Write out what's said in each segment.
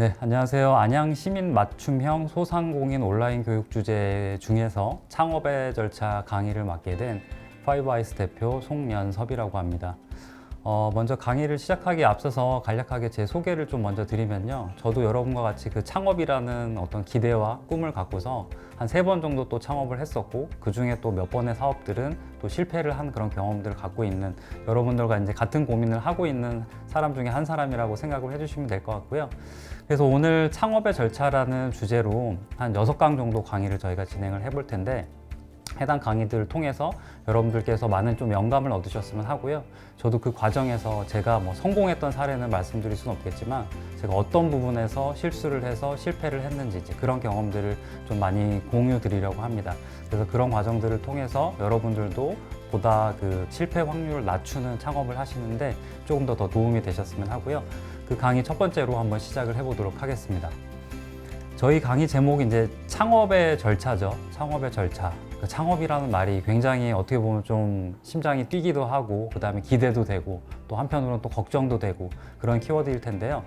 네, 안녕하세요. 안양 시민 맞춤형 소상공인 온라인 교육 주제 중에서 창업의 절차 강의를 맡게 된 파이브아이스 대표 송연섭이라고 합니다. 먼저 강의를 시작하기에 앞서서 간략하게 제 소개를 좀 먼저 드리면요. 저도 여러분과 같이 그 창업이라는 어떤 기대와 꿈을 갖고서 한 3번 정도 또 창업을 했었고, 그 중에 또 몇 번의 사업들은 또 실패를 한 그런 경험들을 갖고 있는 여러분들과 이제 같은 고민을 하고 있는 사람 중에 한 사람이라고 생각을 해주시면 될 것 같고요. 그래서 오늘 창업의 절차라는 주제로 한 6강 정도 강의를 저희가 진행을 해볼 텐데, 해당 강의들을 통해서 여러분들께서 많은 좀 영감을 얻으셨으면 하고요. 저도 그 과정에서 제가 뭐 성공했던 사례는 말씀드릴 수는 없겠지만, 제가 어떤 부분에서 실수를 해서 실패를 했는지 이제 그런 경험들을 좀 많이 공유 드리려고 합니다. 그래서 그런 과정들을 통해서 여러분들도 보다 그 실패 확률을 낮추는 창업을 하시는데 조금 더 도움이 되셨으면 하고요. 그 강의 첫 번째로 한번 시작을 해보도록 하겠습니다. 저희 강의 제목이 이제 창업의 절차죠. 창업의 절차. 창업이라는 말이 굉장히 어떻게 보면 좀 심장이 뛰기도 하고, 그 다음에 기대도 되고, 또 한편으로는 또 걱정도 되고 그런 키워드일 텐데요.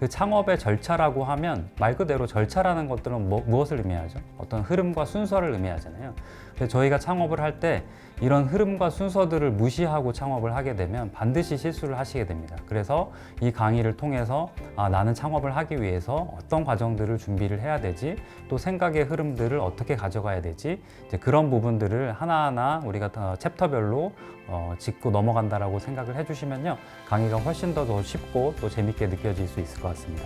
그 창업의 절차라고 하면 말 그대로 절차라는 것들은 무엇을 의미하죠? 어떤 흐름과 순서를 의미하잖아요. 근데 저희가 창업을 할 때 이런 흐름과 순서들을 무시하고 창업을 하게 되면 반드시 실수를 하시게 됩니다. 그래서 이 강의를 통해서 나는 창업을 하기 위해서 어떤 과정들을 준비를 해야 되지, 또 생각의 흐름들을 어떻게 가져가야 되지, 이제 그런 부분들을 하나하나 우리가 챕터별로 짚고 넘어간다라고 생각을 해주시면요, 강의가 훨씬 더 쉽고 또 재밌게 느껴질 수 있을 것 같습니다.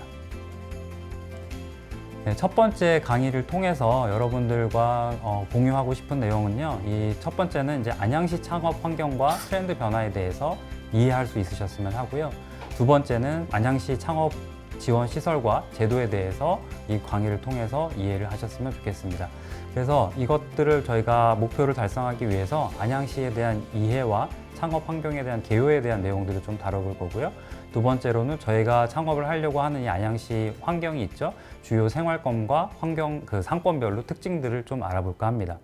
네, 첫 번째 강의를 통해서 여러분들과 공유하고 싶은 내용은요, 이 첫 번째는 이제 안양시 창업 환경과 트렌드 변화에 대해서 이해할 수 있으셨으면 하고요. 두 번째는 안양시 창업 지원 시설과 제도에 대해서 이 강의를 통해서 이해를 하셨으면 좋겠습니다. 그래서 이것들을 저희가 목표를 달성하기 위해서 안양시에 대한 이해와 창업 환경에 대한 개요에 대한 내용들을 좀 다뤄볼 거고요. 두 번째로는 저희가 창업을 하려고 하는 이 안양시 환경이 있죠. 주요 생활권과 환경 그 상권별로 특징들을 좀 알아볼까 합니다.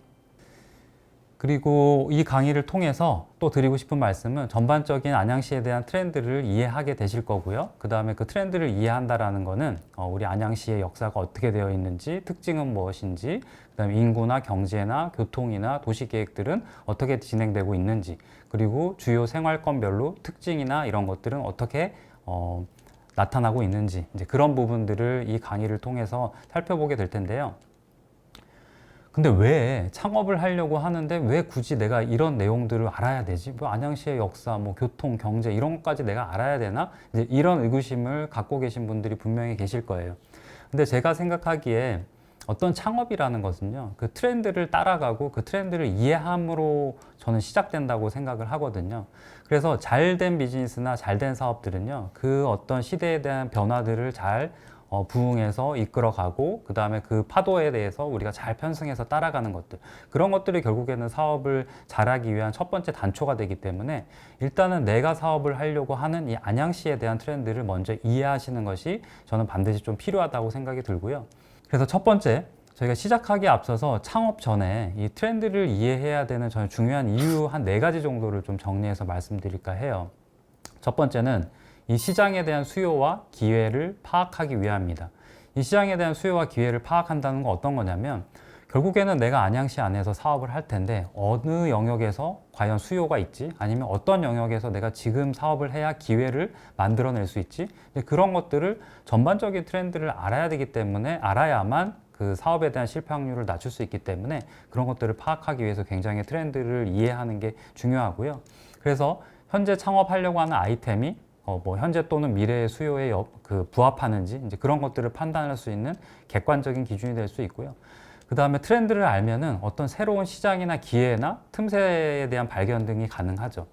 그리고 이 강의를 통해서 또 드리고 싶은 말씀은 전반적인 안양시에 대한 트렌드를 이해하게 되실 거고요. 그 다음에 그 트렌드를 이해한다라는 거는 우리 안양시의 역사가 어떻게 되어 있는지, 특징은 무엇인지, 그 다음에 인구나 경제나 교통이나 도시계획들은 어떻게 진행되고 있는지, 그리고 주요 생활권별로 특징이나 이런 것들은 어떻게 나타나고 있는지, 이제 그런 부분들을 이 강의를 통해서 살펴보게 될 텐데요. 근데 왜 창업을 하려고 하는데 왜 굳이 내가 이런 내용들을 알아야 되지? 뭐 안양시의 역사, 뭐 교통, 경제 이런 것까지 내가 알아야 되나? 이제 이런 의구심을 갖고 계신 분들이 분명히 계실 거예요. 근데 제가 생각하기에 어떤 창업이라는 것은요, 그 트렌드를 따라가고 그 트렌드를 이해함으로 저는 시작된다고 생각을 하거든요. 그래서 잘된 비즈니스나 잘된 사업들은요, 그 어떤 시대에 대한 변화들을 잘 부응해서 이끌어가고, 그 다음에 그 파도에 대해서 우리가 잘 편승해서 따라가는 것들, 그런 것들이 결국에는 사업을 잘하기 위한 첫 번째 단초가 되기 때문에, 일단은 내가 사업을 하려고 하는 이 안양시에 대한 트렌드를 먼저 이해하시는 것이 저는 반드시 좀 필요하다고 생각이 들고요. 그래서 첫 번째, 저희가 시작하기에 앞서서 창업 전에 이 트렌드를 이해해야 되는 저는 중요한 이유 한 4가지 정도를 좀 정리해서 말씀드릴까 해요. 첫 번째는 이 시장에 대한 수요와 기회를 파악하기 위함입니다. 이 시장에 대한 수요와 기회를 파악한다는 건 어떤 거냐면, 결국에는 내가 안양시 안에서 사업을 할 텐데 어느 영역에서 과연 수요가 있지, 아니면 어떤 영역에서 내가 지금 사업을 해야 기회를 만들어낼 수 있지, 그런 것들을 전반적인 트렌드를 알아야 되기 때문에, 알아야만 그 사업에 대한 실패 확률을 낮출 수 있기 때문에 그런 것들을 파악하기 위해서 굉장히 트렌드를 이해하는 게 중요하고요. 그래서 현재 창업하려고 하는 아이템이 뭐 현재 또는 미래의 수요에 부합하는지, 이제 그런 것들을 판단할 수 있는 객관적인 기준이 될 수 있고요. 그 다음에 트렌드를 알면은 어떤 새로운 시장이나 기회나 틈새에 대한 발견 등이 가능하죠.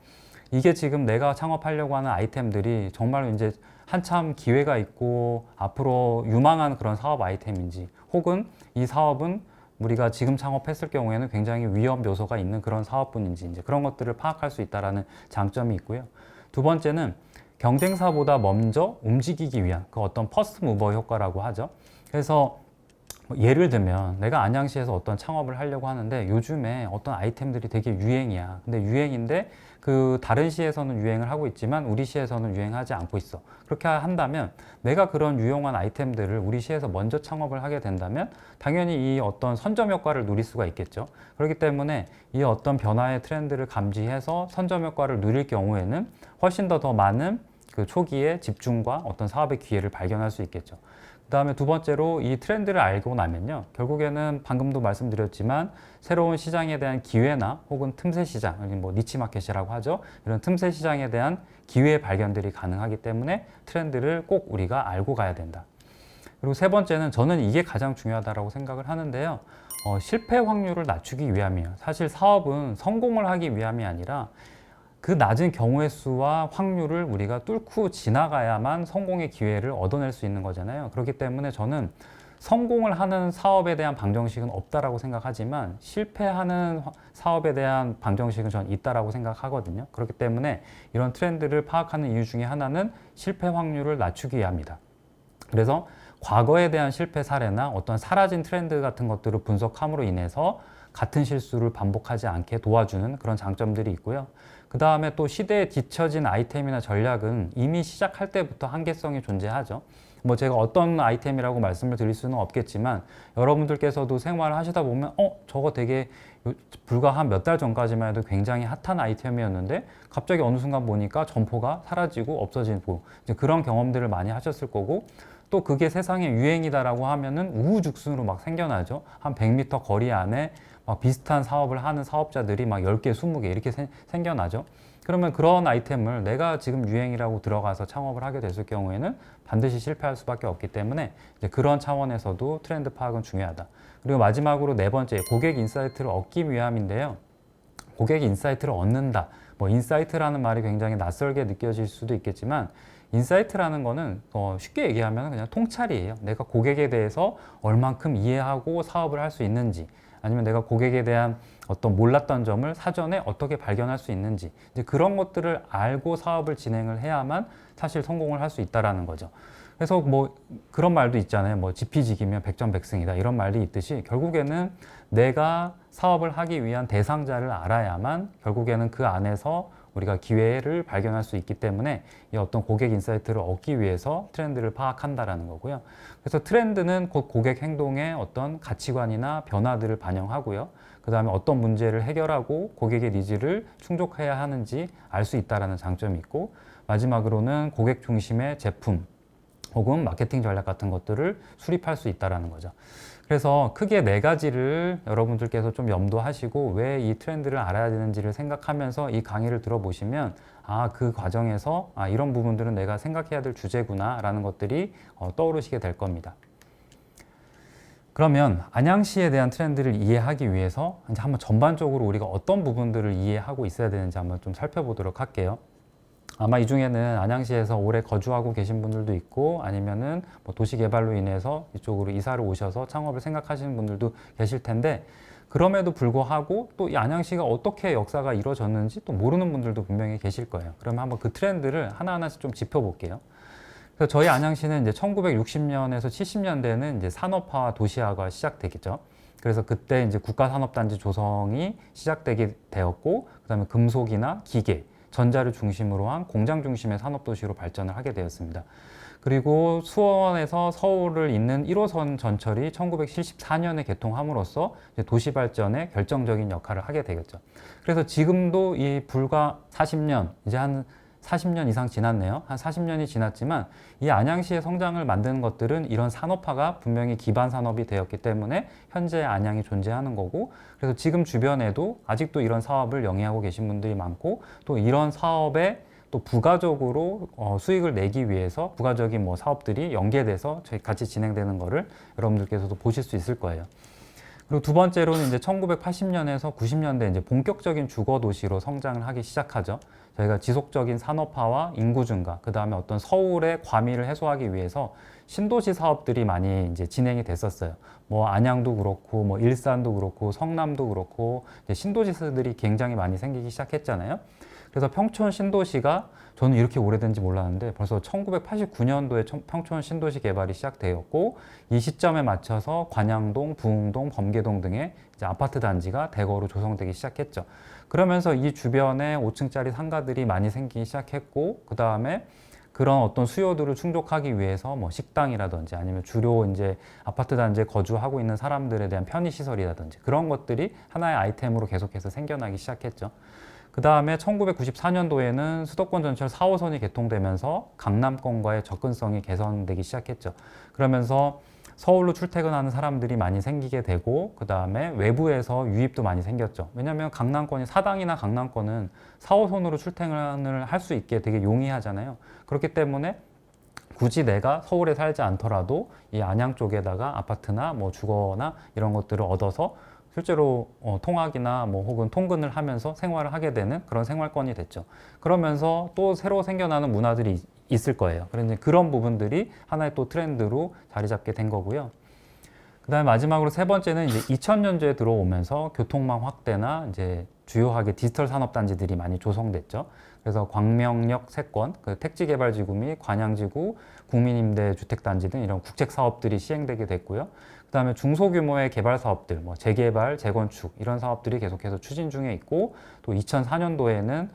이게 지금 내가 창업하려고 하는 아이템들이 정말로 이제 한참 기회가 있고 앞으로 유망한 그런 사업 아이템인지, 혹은 이 사업은 우리가 지금 창업했을 경우에는 굉장히 위험 요소가 있는 그런 사업분인지, 이제 그런 것들을 파악할 수 있다는 장점이 있고요. 두 번째는 경쟁사보다 먼저 움직이기 위한 그 어떤 퍼스트 무버 효과라고 하죠. 그래서 뭐 예를 들면 내가 안양시에서 어떤 창업을 하려고 하는데 요즘에 어떤 아이템들이 되게 유행이야. 근데 유행인데 그 다른 시에서는 유행을 하고 있지만 우리 시에서는 유행하지 않고 있어. 그렇게 한다면 내가 그런 유용한 아이템들을 우리 시에서 먼저 창업을 하게 된다면 당연히 이 어떤 선점 효과를 누릴 수가 있겠죠. 그렇기 때문에 이 어떤 변화의 트렌드를 감지해서 선점 효과를 누릴 경우에는 훨씬 더 많은 그 초기에 집중과 어떤 사업의 기회를 발견할 수 있겠죠. 그 다음에 두 번째로 이 트렌드를 알고 나면요. 결국에는 방금도 말씀드렸지만 새로운 시장에 대한 기회나 혹은 틈새 시장, 뭐 니치 마켓이라고 하죠. 이런 틈새 시장에 대한 기회 발견들이 가능하기 때문에 트렌드를 꼭 우리가 알고 가야 된다. 그리고 세 번째는 저는 이게 가장 중요하다고 생각을 하는데요. 실패 확률을 낮추기 위함이에요. 사실 사업은 성공을 하기 위함이 아니라 그 낮은 경우의 수와 확률을 우리가 뚫고 지나가야만 성공의 기회를 얻어낼 수 있는 거잖아요. 그렇기 때문에 저는 성공을 하는 사업에 대한 방정식은 없다라고 생각하지만 실패하는 사업에 대한 방정식은 저는 있다라고 생각하거든요. 그렇기 때문에 이런 트렌드를 파악하는 이유 중에 하나는 실패 확률을 낮추기 위함이다. 그래서 과거에 대한 실패 사례나 어떤 사라진 트렌드 같은 것들을 분석함으로 인해서 같은 실수를 반복하지 않게 도와주는 그런 장점들이 있고요. 그 다음에 또 시대에 뒤처진 아이템이나 전략은 이미 시작할 때부터 한계성이 존재하죠. 뭐 제가 어떤 아이템이라고 말씀을 드릴 수는 없겠지만 여러분들께서도 생활을 하시다 보면 저거 되게 불과 한 몇 달 전까지만 해도 굉장히 핫한 아이템이었는데 갑자기 어느 순간 보니까 점포가 사라지고 없어지고 이제 그런 경험들을 많이 하셨을 거고 또 그게 세상의 유행이다라고 하면은 우후죽순으로 막 생겨나죠. 한 100m 거리 안에 막 비슷한 사업을 하는 사업자들이 막 10개, 20개 이렇게 생겨나죠. 그러면 그런 아이템을 내가 지금 유행이라고 들어가서 창업을 하게 됐을 경우에는 반드시 실패할 수밖에 없기 때문에 이제 그런 차원에서도 트렌드 파악은 중요하다. 그리고 마지막으로 네 번째, 고객 인사이트를 얻기 위함인데요. 고객 인사이트를 얻는다. 뭐 인사이트라는 말이 굉장히 낯설게 느껴질 수도 있겠지만 인사이트라는 거는 쉽게 얘기하면 그냥 통찰이에요. 내가 고객에 대해서 얼만큼 이해하고 사업을 할 수 있는지 아니면 내가 고객에 대한 어떤 몰랐던 점을 사전에 어떻게 발견할 수 있는지 이제 그런 것들을 알고 사업을 진행을 해야만 사실 성공을 할 수 있다라는 거죠. 그래서 뭐 그런 말도 있잖아요. 뭐 지피지기면 백전백승이다 이런 말이 있듯이 결국에는 내가 사업을 하기 위한 대상자를 알아야만 결국에는 그 안에서 우리가 기회를 발견할 수 있기 때문에 이 어떤 고객 인사이트를 얻기 위해서 트렌드를 파악한다라는 거고요. 그래서 트렌드는 곧 고객 행동의 어떤 가치관이나 변화들을 반영하고요. 그 다음에 어떤 문제를 해결하고 고객의 니즈를 충족해야 하는지 알 수 있다는 장점이 있고 마지막으로는 고객 중심의 제품 혹은 마케팅 전략 같은 것들을 수립할 수 있다는 거죠. 그래서 크게 네 가지를 여러분들께서 좀 염두하시고 왜 이 트렌드를 알아야 되는지를 생각하면서 이 강의를 들어보시면 그 과정에서 이런 부분들은 내가 생각해야 될 주제구나 라는 것들이 떠오르시게 될 겁니다. 그러면 안양시에 대한 트렌드를 이해하기 위해서 이제 한번 전반적으로 우리가 어떤 부분들을 이해하고 있어야 되는지 한번 좀 살펴보도록 할게요. 아마 이 중에는 안양시에서 오래 거주하고 계신 분들도 있고 아니면은 뭐 도시개발로 인해서 이쪽으로 이사를 오셔서 창업을 생각하시는 분들도 계실 텐데 그럼에도 불구하고 또 이 안양시가 어떻게 역사가 이루어졌는지 또 모르는 분들도 분명히 계실 거예요. 그러면 한번 그 트렌드를 하나하나씩 좀 짚어볼게요. 그래서 저희 안양시는 이제 1960년에서 70년대에는 이제 산업화와 도시화가 시작되겠죠. 그래서 그때 이제 국가산업단지 조성이 시작되게 되었고, 그다음에 금속이나 기계, 전자를 중심으로 한 공장 중심의 산업도시로 발전을 하게 되었습니다. 그리고 수원에서 서울을 잇는 1호선 전철이 1974년에 개통함으로써 도시 발전에 결정적인 역할을 하게 되겠죠. 그래서 지금도 이 불과 40년, 이제 한 40년 이상 지났네요. 한 40년이 지났지만 이 안양시의 성장을 만드는 것들은 이런 산업화가 분명히 기반 산업이 되었기 때문에 현재 안양이 존재하는 거고, 그래서 지금 주변에도 아직도 이런 사업을 영위하고 계신 분들이 많고, 또 이런 사업에 또 부가적으로 수익을 내기 위해서 부가적인 뭐 사업들이 연계돼서 같이 진행되는 거를 여러분들께서도 보실 수 있을 거예요. 그리고 두 번째로는 이제 1980년에서 90년대 이제 본격적인 주거 도시로 성장을 하기 시작하죠. 저희가 지속적인 산업화와 인구 증가, 그 다음에 어떤 서울의 과밀을 해소하기 위해서 신도시 사업들이 많이 이제 진행이 됐었어요. 뭐 안양도 그렇고, 뭐 일산도 그렇고, 성남도 그렇고, 이제 신도시들이 굉장히 많이 생기기 시작했잖아요. 그래서 평촌 신도시가 저는 이렇게 오래된지 몰랐는데 벌써 1989년도에 평촌 신도시 개발이 시작되었고 이 시점에 맞춰서 관양동, 부흥동, 범계동 등의 이제 아파트 단지가 대거로 조성되기 시작했죠. 그러면서 이 주변에 5층짜리 상가들이 많이 생기기 시작했고 그 다음에 그런 어떤 수요들을 충족하기 위해서 뭐 식당이라든지 아니면 주로 이제 아파트 단지에 거주하고 있는 사람들에 대한 편의시설이라든지 그런 것들이 하나의 아이템으로 계속해서 생겨나기 시작했죠. 그 다음에 1994년도에는 수도권 전철 4호선이 개통되면서 강남권과의 접근성이 개선되기 시작했죠. 그러면서 서울로 출퇴근하는 사람들이 많이 생기게 되고 그 다음에 외부에서 유입도 많이 생겼죠. 왜냐하면 강남권이 사당이나 강남권은 4호선으로 출퇴근을 할 수 있게 되게 용이하잖아요. 그렇기 때문에 굳이 내가 서울에 살지 않더라도 이 안양 쪽에다가 아파트나 뭐 주거나 이런 것들을 얻어서 실제로 통학이나 뭐 혹은 통근을 하면서 생활을 하게 되는 그런 생활권이 됐죠. 그러면서 또 새로 생겨나는 문화들이 있을 거예요. 그런데 그런 부분들이 하나의 또 트렌드로 자리 잡게 된 거고요. 그 다음에 마지막으로 세 번째는 이제 2000년대에 들어오면서 교통망 확대나 이제 주요하게 디지털 산업단지들이 많이 조성됐죠. 그래서 광명역 3건, 그 택지개발지구 및 관양지구, 국민임대주택단지 등 이런 국책 사업들이 시행되게 됐고요. 그 다음에 중소규모의 개발 사업들, 뭐 재개발, 재건축 이런 사업들이 계속해서 추진 중에 있고 또 2004년도에는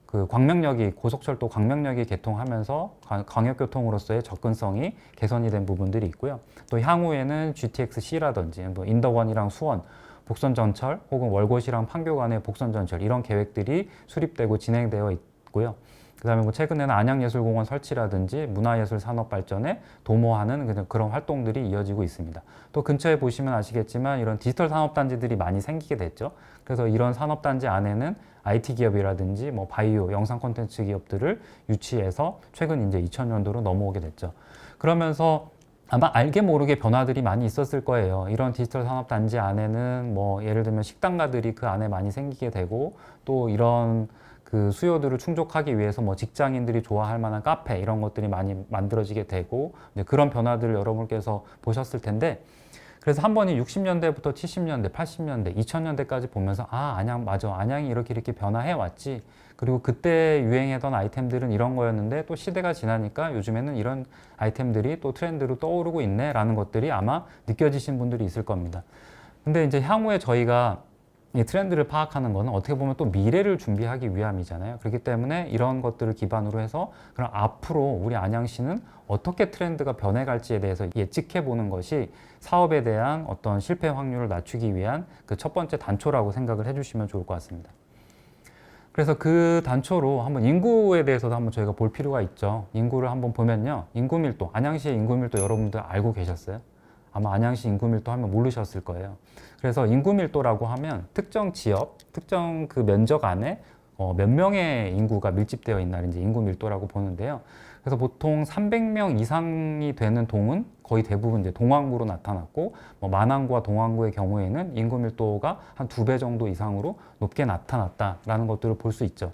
그 광명역이 고속철도 광명역이 개통하면서 광역교통으로서의 접근성이 개선이 된 부분들이 있고요. 또 향후에는 GTX-C라든지 뭐 인덕원이랑 수원, 복선전철 혹은 월곶이랑 판교 간의 복선전철 이런 계획들이 수립되고 진행되어 있고요. 그 다음에 뭐 최근에는 안양예술공원 설치라든지 문화예술 산업 발전에 도모하는 그런 활동들이 이어지고 있습니다. 또 근처에 보시면 아시겠지만 이런 디지털 산업단지들이 많이 생기게 됐죠. 그래서 이런 산업단지 안에는 IT 기업이라든지 뭐 바이오, 영상 콘텐츠 기업들을 유치해서 최근 이제 2000년도로 넘어오게 됐죠. 그러면서 아마 알게 모르게 변화들이 많이 있었을 거예요. 이런 디지털 산업단지 안에는 뭐 예를 들면 식당가들이 그 안에 많이 생기게 되고 또 이런 그 수요들을 충족하기 위해서 뭐 직장인들이 좋아할 만한 카페 이런 것들이 많이 만들어지게 되고 이제 그런 변화들을 여러분께서 보셨을 텐데 그래서 한 번이 60년대부터 70년대, 80년대, 2000년대까지 보면서 아, 안양 맞아. 안양이 이렇게 변화해 왔지. 그리고 그때 유행했던 아이템들은 이런 거였는데 또 시대가 지나니까 요즘에는 이런 아이템들이 또 트렌드로 떠오르고 있네 라는 것들이 아마 느껴지신 분들이 있을 겁니다. 근데 이제 향후에 저희가 이 트렌드를 파악하는 거는 어떻게 보면 또 미래를 준비하기 위함이잖아요. 그렇기 때문에 이런 것들을 기반으로 해서 그럼 앞으로 우리 안양시는 어떻게 트렌드가 변해갈지에 대해서 예측해 보는 것이 사업에 대한 어떤 실패 확률을 낮추기 위한 그 첫 번째 단초라고 생각을 해주시면 좋을 것 같습니다. 그래서 그 단초로 한번 인구에 대해서도 한번 저희가 볼 필요가 있죠. 인구를 한번 보면요. 인구 밀도, 안양시의 인구 밀도 여러분들 알고 계셨어요? 아마 안양시 인구 밀도 하면 모르셨을 거예요. 그래서 인구 밀도라고 하면 특정 지역, 특정 그 면적 안에 몇 명의 인구가 밀집되어 있나 이제 인구 밀도라고 보는데요. 그래서 보통 300명 이상이 되는 동은 거의 대부분 이제 동왕구로 나타났고, 뭐 만왕구와 동왕구의 경우에는 인구 밀도가 한 2배 정도 이상으로 높게 나타났다라는 것들을 볼 수 있죠.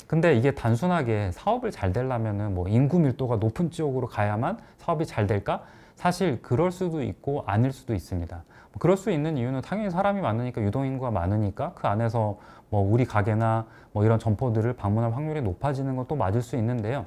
근데 이게 단순하게 사업을 잘 되려면은 뭐 인구 밀도가 높은 지역으로 가야만 사업이 잘 될까? 사실 그럴 수도 있고 아닐 수도 있습니다. 그럴 수 있는 이유는 당연히 사람이 많으니까 유동인구가 많으니까 그 안에서 뭐 우리 가게나 뭐 이런 점포들을 방문할 확률이 높아지는 것도 맞을 수 있는데요.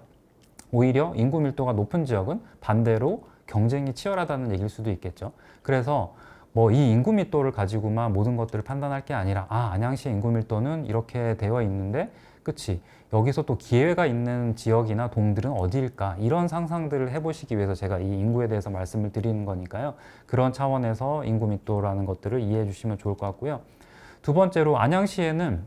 오히려 인구 밀도가 높은 지역은 반대로 경쟁이 치열하다는 얘기일 수도 있겠죠. 그래서 뭐 이 인구 밀도를 가지고만 모든 것들을 판단할 게 아니라 안양시의 인구 밀도는 이렇게 되어 있는데 그치 여기서 또 기회가 있는 지역이나 동들은 어디일까 이런 상상들을 해보시기 위해서 제가 이 인구에 대해서 말씀을 드리는 거니까요. 그런 차원에서 인구 밀도라는 것들을 이해해 주시면 좋을 것 같고요. 두 번째로 안양시에는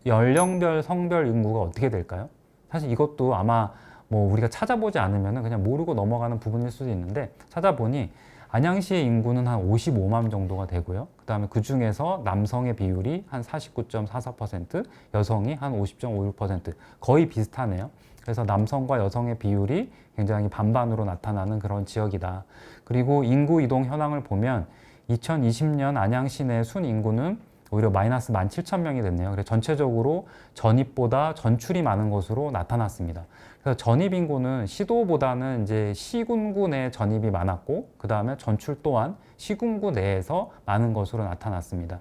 연령별 성별 인구가 어떻게 될까요? 사실 이것도 아마 뭐 우리가 찾아보지 않으면 그냥 모르고 넘어가는 부분일 수도 있는데 찾아보니 안양시의 인구는 한 55만 정도가 되고요. 그 다음에 그 중에서 남성의 비율이 한 49.44%, 여성이 한 50.56%, 거의 비슷하네요. 그래서 남성과 여성의 비율이 굉장히 반반으로 나타나는 그런 지역이다. 그리고 인구 이동 현황을 보면 2020년 안양시 내 순인구는 오히려 마이너스 17,000명이 됐네요. 그래서 전체적으로 전입보다 전출이 많은 것으로 나타났습니다. 그래서 전입 인구는 시도보다는 이제 시군구 내 전입이 많았고, 그 다음에 전출 또한 시군구 내에서 많은 것으로 나타났습니다.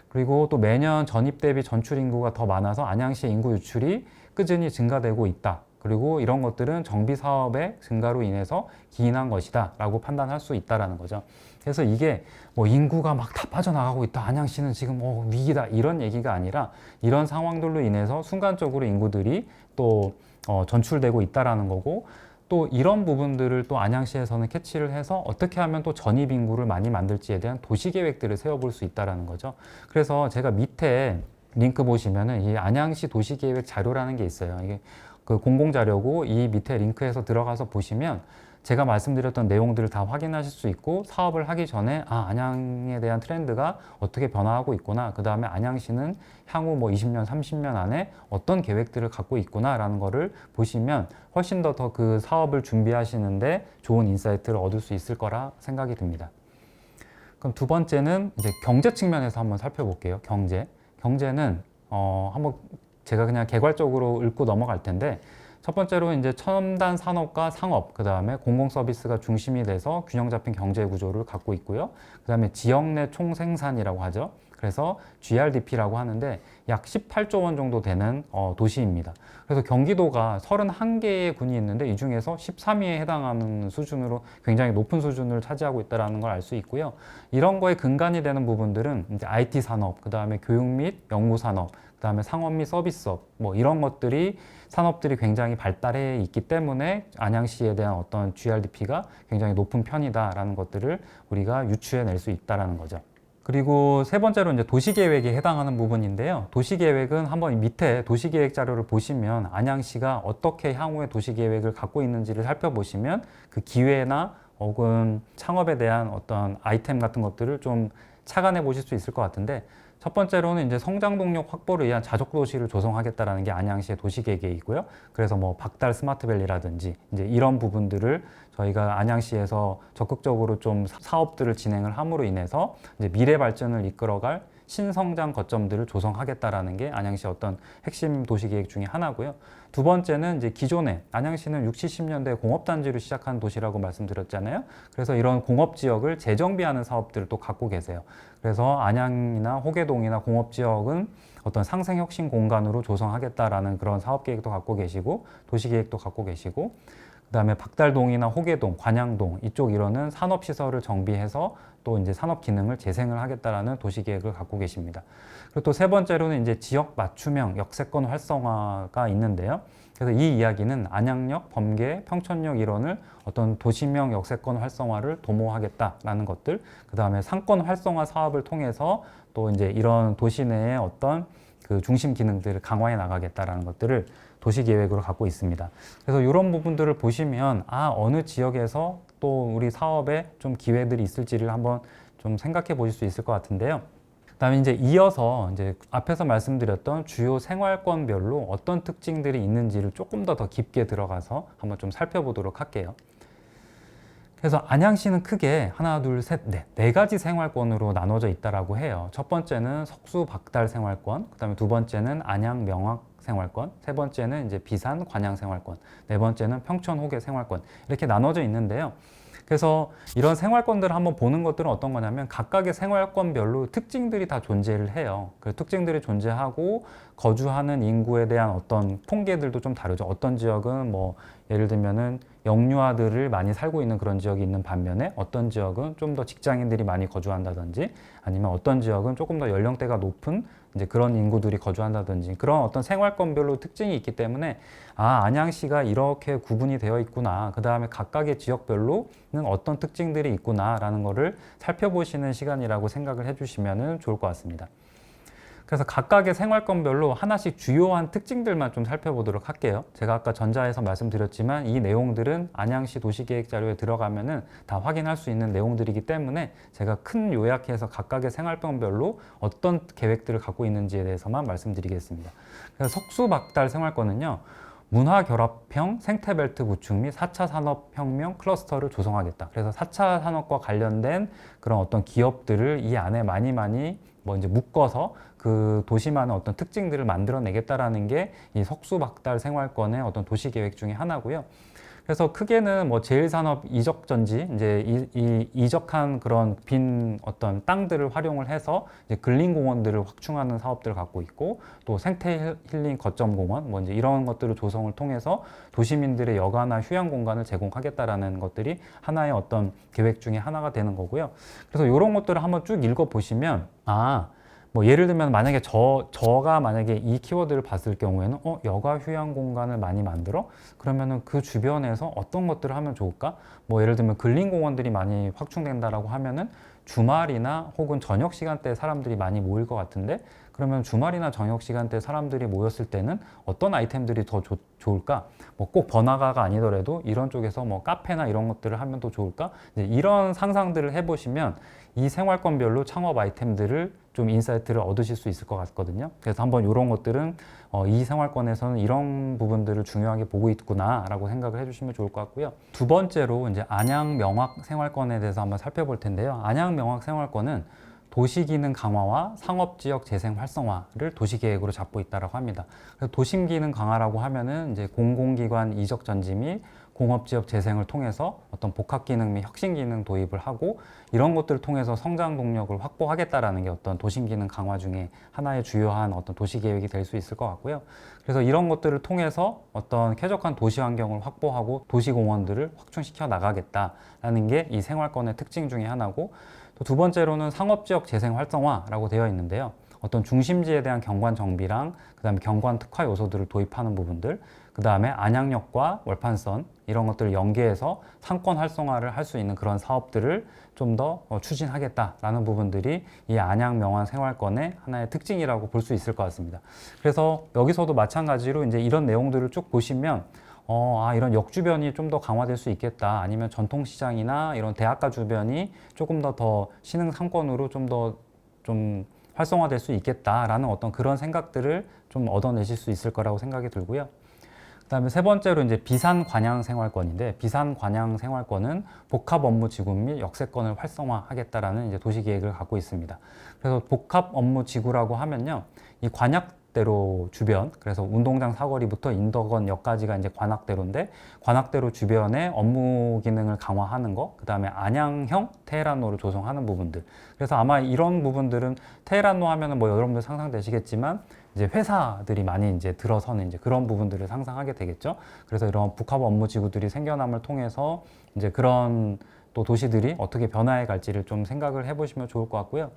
그리고 또 매년 전입 대비 전출 인구가 더 많아서 안양시의 인구 유출이 꾸준히 증가되고 있다. 그리고 이런 것들은 정비 사업의 증가로 인해서 기인한 것이다 라고 판단할 수 있다라는 거죠. 그래서 이게 뭐 인구가 막 다 빠져나가고 있다, 안양시는 지금 위기다, 이런 얘기가 아니라 이런 상황들로 인해서 순간적으로 인구들이 또 전출되고 있다라는 거고, 또 이런 부분들을 또 안양시에서는 캐치를 해서 어떻게 하면 또 전입 인구를 많이 만들지에 대한 도시 계획들을 세워볼 수 있다라는 거죠. 그래서 제가 밑에 링크 보시면은 이 안양시 도시계획 자료라는 게 있어요. 이게 그 공공 자료고, 이 밑에 링크에서 들어가서 보시면 제가 말씀드렸던 내용들을 다 확인하실 수 있고, 사업을 하기 전에 안양에 대한 트렌드가 어떻게 변화하고 있구나, 그 다음에 안양시는 향후 뭐 20년, 30년 안에 어떤 계획들을 갖고 있구나라는 거를 보시면 훨씬 더 그 사업을 준비하시는데 좋은 인사이트를 얻을 수 있을 거라 생각이 듭니다. 그럼 두 번째는 이제 경제 측면에서 한번 살펴볼게요. 경제는 한번 제가 그냥 개괄적으로 읊고 넘어갈 텐데, 첫 번째로 이제 첨단 산업과 상업, 그 다음에 공공 서비스가 중심이 돼서 균형 잡힌 경제 구조를 갖고 있고요. 그 다음에 지역 내 총생산이라고 하죠. 그래서 GRDP라고 하는데 약 18조 원 정도 되는 도시입니다. 그래서 경기도가 31개의 군이 있는데 이 중에서 13위에 해당하는 수준으로 굉장히 높은 수준을 차지하고 있다는 걸 알 수 있고요. 이런 거에 근간이 되는 부분들은 이제 IT 산업, 그 다음에 교육 및 연구 산업, 그 다음에 상업 및 서비스업, 뭐 이런 것들이 산업들이 굉장히 발달해 있기 때문에 안양시에 대한 어떤 GRDP가 굉장히 높은 편이다라는 것들을 우리가 유추해낼 수 있다라는 거죠. 그리고 세 번째로 이제 도시계획에 해당하는 부분인데요. 도시계획은 한번 밑에 도시계획 자료를 보시면 안양시가 어떻게 향후의 도시계획을 갖고 있는지를 살펴보시면 그 기회나 혹은 창업에 대한 어떤 아이템 같은 것들을 좀 착안해 보실 수 있을 것 같은데, 첫 번째로는 이제 성장 동력 확보를 위한 자족 도시를 조성하겠다라는 게 안양시의 도시계획이고요. 그래서 뭐 박달 스마트밸리라든지 이제 이런 부분들을 저희가 안양시에서 적극적으로 좀 사업들을 진행을 함으로 인해서 이제 미래 발전을 이끌어갈 신성장 거점들을 조성하겠다라는 게 안양시 어떤 핵심 도시계획 중에 하나고요. 두 번째는 이제 기존에 안양시는 60, 70년대 공업단지로 시작한 도시라고 말씀드렸잖아요. 그래서 이런 공업지역을 재정비하는 사업들을 또 갖고 계세요. 그래서 안양이나 호계동이나 공업지역은 어떤 상생혁신 공간으로 조성하겠다라는 그런 사업계획도 갖고 계시고, 도시계획도 갖고 계시고, 그다음에 박달동이나 호계동, 관양동 이쪽 일원은 산업시설을 정비해서 또 이제 산업 기능을 재생을 하겠다라는 도시계획을 갖고 계십니다. 그리고 또 세 번째로는 이제 지역 맞춤형 역세권 활성화가 있는데요. 그래서 이 이야기는 안양역, 범계, 평촌역 일원을 어떤 도시명 역세권 활성화를 도모하겠다라는 것들, 그다음에 상권 활성화 사업을 통해서 또 이제 이런 도시 내의 어떤 그 중심 기능들을 강화해 나가겠다라는 것들을 도시계획으로 갖고 있습니다. 그래서 이런 부분들을 보시면 어느 지역에서 또 우리 사업에 좀 기회들이 있을지를 한번 좀 생각해 보실 수 있을 것 같은데요. 그다음에 이제 이어서 이제 앞에서 말씀드렸던 주요 생활권별로 어떤 특징들이 있는지를 조금 더 깊게 들어가서 한번 좀 살펴보도록 할게요. 그래서 안양시는 크게 하나, 둘, 셋, 네 가지 생활권으로 나눠져 있다라고 해요. 첫 번째는 석수 박달 생활권, 그다음에 두 번째는 안양 명확 생활권, 세 번째는 이제 비산 관양 생활권, 네 번째는 평촌 호계 생활권, 이렇게 나눠져 있는데요. 그래서 이런 생활권들을 한번 보는 것들은 어떤 거냐면 각각의 생활권별로 특징들이 다 존재를 해요. 그 특징들이 존재하고 거주하는 인구에 대한 어떤 통계들도 좀 다르죠. 어떤 지역은 뭐 예를 들면은 영유아들을 많이 살고 있는 그런 지역이 있는 반면에 어떤 지역은 좀 더 직장인들이 많이 거주한다든지, 아니면 어떤 지역은 조금 더 연령대가 높은 이제 그런 인구들이 거주한다든지, 그런 어떤 생활권별로 특징이 있기 때문에 안양시가 이렇게 구분이 되어 있구나, 그 다음에 각각의 지역별로는 어떤 특징들이 있구나라는 거를 살펴보시는 시간이라고 생각을 해주시면 좋을 것 같습니다. 그래서 각각의 생활권별로 하나씩 주요한 특징들만 좀 살펴보도록 할게요. 제가 아까 전자에서 말씀드렸지만 이 내용들은 안양시 도시계획 자료에 들어가면은 다 확인할 수 있는 내용들이기 때문에 제가 큰 요약해서 각각의 생활권별로 어떤 계획들을 갖고 있는지에 대해서만 말씀드리겠습니다. 그래서 석수박달 생활권은요, 문화결합형 생태벨트 구축 및 4차 산업혁명 클러스터를 조성하겠다. 그래서 4차 산업과 관련된 그런 어떤 기업들을 이 안에 많이 뭐 이제 묶어서 그 도시만의 어떤 특징들을 만들어내겠다라는 게 이 석수박달 생활권의 어떤 도시계획 중에 하나고요. 그래서 크게는 뭐 제일산업 이적전지 이제 이적한 그런 빈 어떤 땅들을 활용을 해서 이제 근린공원들을 확충하는 사업들을 갖고 있고, 또 생태 힐링 거점 공원 뭐 이제 이런 것들을 조성을 통해서 도시민들의 여가나 휴양 공간을 제공하겠다라는 것들이 하나의 어떤 계획 중에 하나가 되는 거고요. 그래서 이런 것들을 한번 쭉 읽어 보시면 뭐 예를 들면 만약에 저가 만약에 이 키워드를 봤을 경우에는 여가 휴양 공간을 많이 만들어? 그러면은 그 주변에서 어떤 것들을 하면 좋을까? 뭐 예를 들면 근린 공원들이 많이 확충된다라고 하면은 주말이나 혹은 저녁 시간대에 사람들이 많이 모일 것 같은데, 그러면 주말이나 저녁 시간대에 사람들이 모였을 때는 어떤 아이템들이 더 좋을까? 뭐 꼭 번화가가 아니더라도 이런 쪽에서 뭐 카페나 이런 것들을 하면 더 좋을까? 이제 이런 상상들을 해보시면 이 생활권별로 창업 아이템들을 좀 인사이트를 얻으실 수 있을 것 같거든요. 그래서 한번 이런 것들은 이 생활권에서는 이런 부분들을 중요하게 보고 있구나라고 생각을 해주시면 좋을 것 같고요. 두 번째로 이제 안양 명확 생활권에 대해서 한번 살펴볼 텐데요. 안양 명확 생활권은 도시기능 강화와 상업지역 재생 활성화를 도시계획으로 잡고 있다고 합니다. 그래서 도심기능 강화라고 하면은 이제 공공기관 이적 전지 및 공업지역 재생을 통해서 어떤 복합기능 및 혁신기능 도입을 하고, 이런 것들을 통해서 성장 동력을 확보하겠다라는 게 어떤 도심기능 강화 중에 하나의 주요한 어떤 도시계획이 될 수 있을 것 같고요. 그래서 이런 것들을 통해서 어떤 쾌적한 도시 환경을 확보하고 도시공원들을 확충시켜 나가겠다라는 게 이 생활권의 특징 중에 하나고, 또 두 번째로는 상업지역 재생 활성화라고 되어 있는데요. 어떤 중심지에 대한 경관 정비랑 그다음에 경관 특화 요소들을 도입하는 부분들, 그다음에 안양역과 월판선 이런 것들을 연계해서 상권 활성화를 할 수 있는 그런 사업들을 좀 더 추진하겠다라는 부분들이 이 안양 명환 생활권의 하나의 특징이라고 볼 수 있을 것 같습니다. 그래서 여기서도 마찬가지로 이제 이런 내용들을 쭉 보시면 이런 역 주변이 좀 더 강화될 수 있겠다. 아니면 전통시장이나 이런 대학가 주변이 조금 더 신흥 상권으로 좀 활성화될 수 있겠다라는 어떤 그런 생각들을 좀 얻어내실 수 있을 거라고 생각이 들고요. 그다음에 세 번째로 이제 비산 관양 생활권인데, 비산 관양 생활권은 복합 업무 지구 및 역세권을 활성화하겠다라는 이제 도시 계획을 갖고 있습니다. 그래서 복합 업무 지구라고 하면요, 이 관악대로 주변, 그래서 운동장 사거리부터 인덕원역까지가 이제 관악대로인데, 관악대로 주변에 업무 기능을 강화하는 거, 그다음에 안양형 테헤란로를 조성하는 부분들. 그래서 아마 이런 부분들은 테헤란로 하면은 뭐 여러분들 상상되시겠지만 이제 회사들이 많이 이제 들어서는 이제 그런 부분들을 상상하게 되겠죠. 그래서 이런 복합 업무 지구들이 생겨남을 통해서 이제 그런 또 도시들이 어떻게 변화해 갈지를 좀 생각을 해보시면 좋을 것 같고요.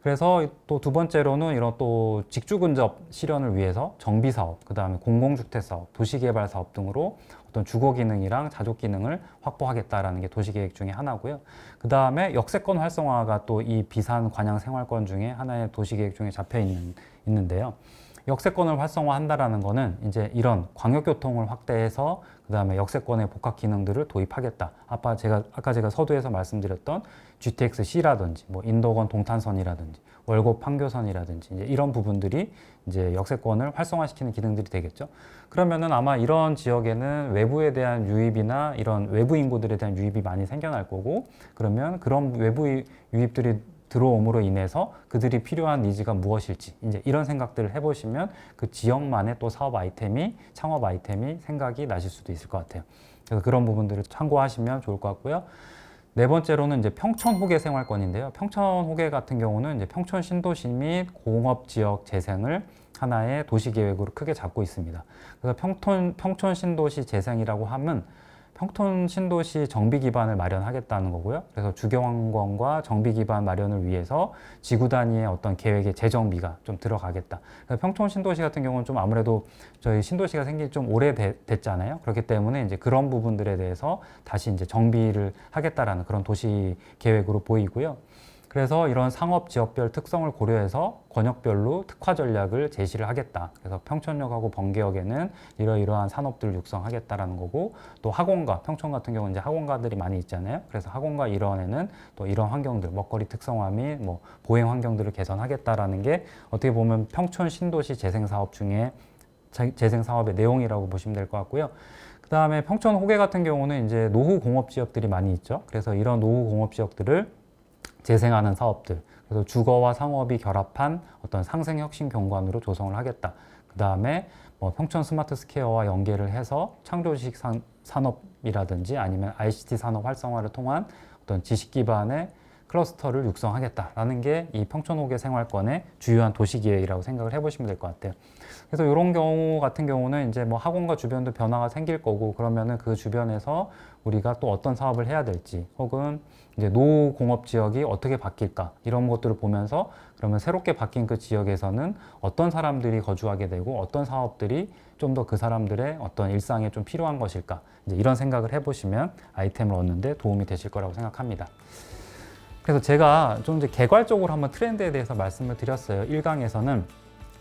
그래서 또 두 번째로는 이런 또 직주 근접 실현을 위해서 정비 사업, 그다음에 공공주택 사업, 도시개발 사업 등으로 어떤 주거 기능이랑 자족 기능을 확보하겠다라는 게 도시계획 중에 하나고요. 그다음에 역세권 활성화가 또 이 비산 관양 생활권 중에 하나의 도시계획 중에 잡혀 있는데요. 역세권을 활성화한다라는 거는 이제 이런 광역교통을 확대해서 그다음에 역세권의 복합 기능들을 도입하겠다. 아까 제가 서두에서 말씀드렸던 GTX-C라든지 뭐 인덕원 동탄선이라든지 월곡 판교선이라든지 이제 이런 부분들이 이제 역세권을 활성화시키는 기능들이 되겠죠. 그러면은 아마 이런 지역에는 외부에 대한 유입이나 이런 외부 인구들에 대한 유입이 많이 생겨날 거고, 그러면 그런 외부 유입들이 들어옴으로 인해서 그들이 필요한 니즈가 무엇일지 이제 이런 생각들을 해보시면 그 지역만의 또 사업 아이템이 창업 아이템이 생각이 나실 수도 있을 것 같아요. 그래서 그런 부분들을 참고하시면 좋을 것 같고요. 네 번째로는 이제 평촌 호계 생활권인데요. 평촌 호계 같은 경우는 이제 평촌 신도시 및 공업 지역 재생을 하나의 도시 계획으로 크게 잡고 있습니다. 그래서 평촌 신도시 재생이라고 하면 평촌 신도시 정비 기반을 마련하겠다는 거고요. 그래서 주경관과 정비 기반 마련을 위해서 지구 단위의 어떤 계획의 재정비가 좀 들어가겠다. 그래서 평촌 신도시 같은 경우는 좀 아무래도 저희 신도시가 생긴 좀 오래됐잖아요. 그렇기 때문에 이제 그런 부분들에 대해서 다시 이제 정비를 하겠다라는 그런 도시 계획으로 보이고요. 그래서 이런 상업 지역별 특성을 고려해서 권역별로 특화 전략을 제시를 하겠다. 그래서 평촌역하고 번개역에는 이러이러한 산업들을 육성하겠다라는 거고, 또 학원가, 평촌 같은 경우는 이제 학원가들이 많이 있잖아요. 그래서 학원가 일원에는 또 이런 환경들, 먹거리 특성화 및 뭐 보행 환경들을 개선하겠다라는 게 어떻게 보면 평촌 신도시 재생 사업 중에 재생 사업의 내용이라고 보시면 될 것 같고요. 그 다음에 평촌 호계 같은 경우는 이제 노후 공업 지역들이 많이 있죠. 그래서 이런 노후 공업 지역들을 재생하는 사업들, 그래서 주거와 상업이 결합한 어떤 상생혁신 경관으로 조성을 하겠다. 그 다음에 뭐 평촌 스마트 스퀘어와 연계를 해서 창조식 산업이라든지 아니면 ICT 산업 활성화를 통한 어떤 지식 기반의 클러스터를 육성하겠다라는 게 이 평촌호계 생활권의 주요한 도시계획이라고 생각을 해보시면 될 것 같아요. 그래서 이런 경우 같은 경우는 이제 뭐 학원과 주변도 변화가 생길 거고 그러면은 그 주변에서 우리가 또 어떤 사업을 해야 될지 혹은 이제 노후공업 지역이 어떻게 바뀔까 이런 것들을 보면서 그러면 새롭게 바뀐 그 지역에서는 어떤 사람들이 거주하게 되고 어떤 사업들이 좀 더 그 사람들의 어떤 일상에 좀 필요한 것일까 이제 이런 생각을 해보시면 아이템을 얻는데 도움이 되실 거라고 생각합니다. 그래서 제가 좀 이제 개괄적으로 한번 트렌드에 대해서 말씀을 드렸어요. 1강에서는.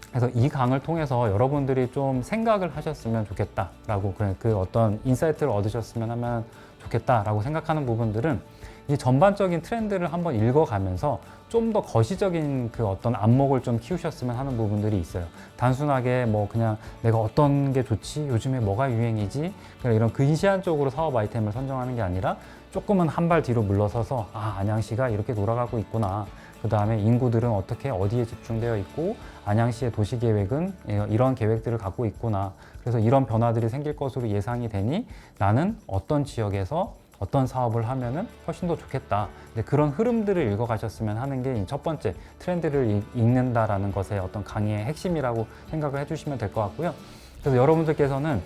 그래서 이 강을 통해서 여러분들이 좀 생각을 하셨으면 좋겠다라고 그 어떤 인사이트를 얻으셨으면 하면 좋겠다라고 생각하는 부분들은 이 전반적인 트렌드를 한번 읽어가면서 좀 더 거시적인 그 어떤 안목을 좀 키우셨으면 하는 부분들이 있어요. 단순하게 뭐 그냥 내가 어떤 게 좋지, 요즘에 뭐가 유행이지, 그냥 이런 근시안적으로 사업 아이템을 선정하는 게 아니라 조금은 한 발 뒤로 물러서서 안양시가 이렇게 돌아가고 있구나. 그 다음에 인구들은 어떻게 어디에 집중되어 있고 안양시의 도시계획은 이런 계획들을 갖고 있구나. 그래서 이런 변화들이 생길 것으로 예상이 되니 나는 어떤 지역에서 어떤 사업을 하면은 훨씬 더 좋겠다. 근데 그런 흐름들을 읽어가셨으면 하는 게 첫 번째 트렌드를 읽는다라는 것의 어떤 강의의 핵심이라고 생각을 해주시면 될 것 같고요. 그래서 여러분들께서는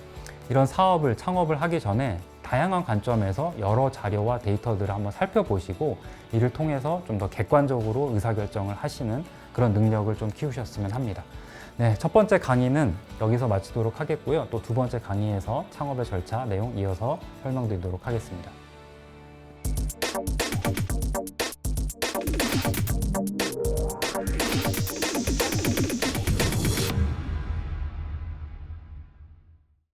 이런 사업을 창업을 하기 전에 다양한 관점에서 여러 자료와 데이터들을 한번 살펴보시고 이를 통해서 좀 더 객관적으로 의사결정을 하시는 그런 능력을 좀 키우셨으면 합니다. 네, 첫 번째 강의는 여기서 마치도록 하겠고요. 또 두 번째 강의에서 창업의 절차 내용 이어서 설명드리도록 하겠습니다.